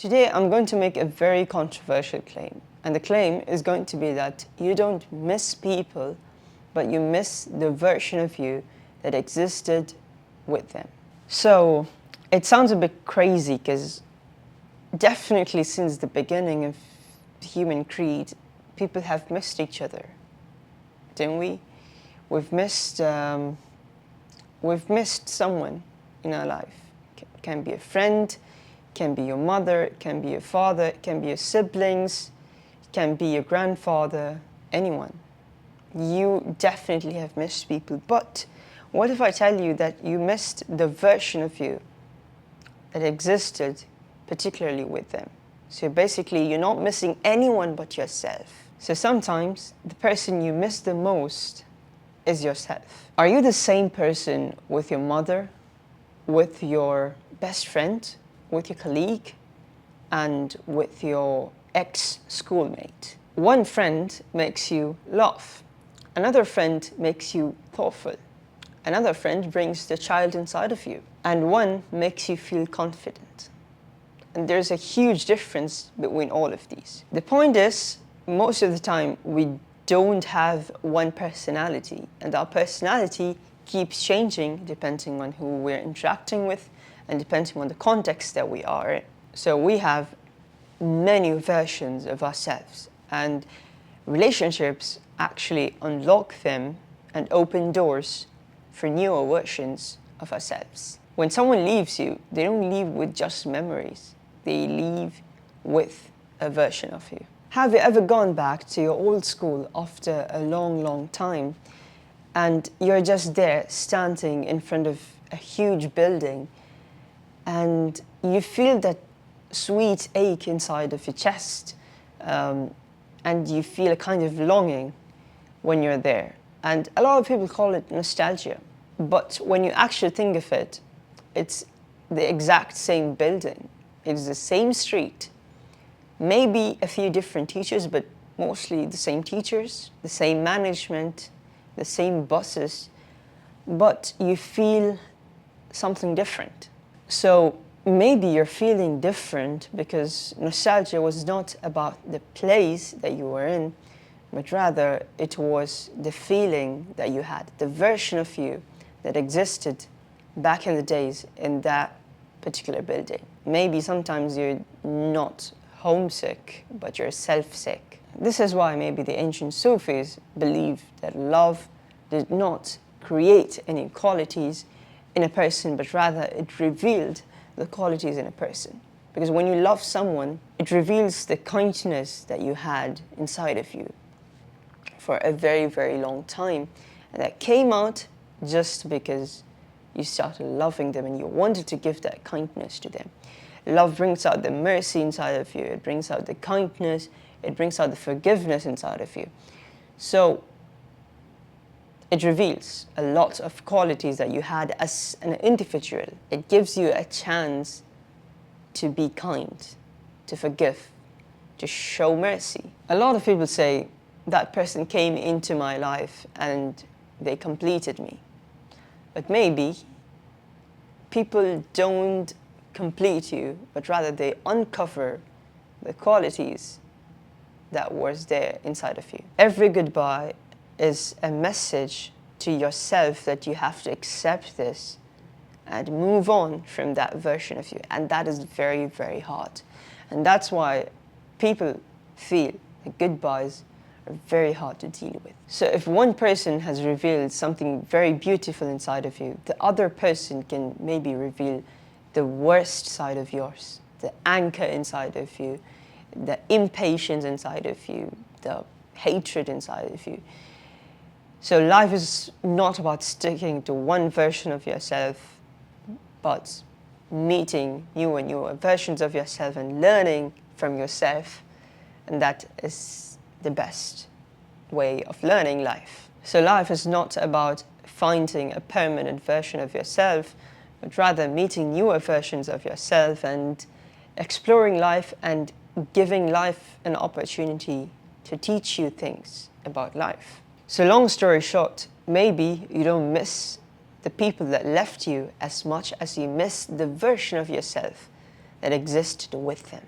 Today I'm going to make a very controversial claim, and the claim is going to be that you don't miss people, but you miss the version of you that existed with them. So it sounds a bit crazy because definitely since the beginning of the human creed, people have missed each other, didn't we? We've missed someone in our life. It can be a friend, it can be your mother, it can be your father, it can be your siblings, it can be your grandfather, anyone. You definitely have missed people. But what if I tell you that you missed the version of you that existed particularly with them? So basically, you're not missing anyone but yourself. So sometimes the person you miss the most is yourself. Are you the same person with your mother, with your best friend, with your colleague, and with your ex-schoolmate? One friend makes you laugh. Another friend makes you thoughtful. Another friend brings the child inside of you. And one makes you feel confident. And there's a huge difference between all of these. The point is, most of the time, we don't have one personality. And our personality keeps changing depending on who we're interacting with and depending on the context that we are in. So we have many versions of ourselves. And relationships actually unlock them and open doors for newer versions of ourselves. When someone leaves you, they don't leave with just memories. They leave with a version of you. Have you ever gone back to your old school after a long, long time and you're just there standing in front of a huge building and you feel that sweet ache inside of your chest and you feel a kind of longing when you're there? And a lot of people call it nostalgia. But when you actually think of it, it's the exact same building. It's the same street. Maybe a few different teachers, but mostly the same teachers, the same management, the same buses, but you feel something different. So maybe you're feeling different because nostalgia was not about the place that you were in, but rather it was the feeling that you had, the version of you that existed back in the days in that particular building. Maybe sometimes you're not homesick, but you're self-sick. This is why maybe the ancient Sufis believed that love did not create any qualities in a person, but rather it revealed the qualities in a person. Because when you love someone, it reveals the kindness that you had inside of you for a very, very long time. And that came out just because you started loving them and you wanted to give that kindness to them. Love brings out the mercy inside of you. It brings out the kindness. It brings out the forgiveness inside of you. So it reveals a lot of qualities that you had as an individual. It gives you a chance to be kind, to forgive, to show mercy. A lot of people say, that person came into my life and they completed me. But maybe people don't complete you, but rather they uncover the qualities that was there inside of you. Every goodbye is a message to yourself that you have to accept this and move on from that version of you. And that is very, very hard. And that's why people feel that goodbyes are very hard to deal with. So if one person has revealed something very beautiful inside of you, the other person can maybe reveal the worst side of yours, the anger inside of you, the impatience inside of you, the hatred inside of you. So life is not about sticking to one version of yourself, but meeting newer and newer versions of yourself and learning from yourself. And that is the best way of learning life. So life is not about finding a permanent version of yourself, but rather meeting newer versions of yourself and exploring life and giving life an opportunity to teach you things about life. So long story short, maybe you don't miss the people that left you as much as you miss the version of yourself that existed with them.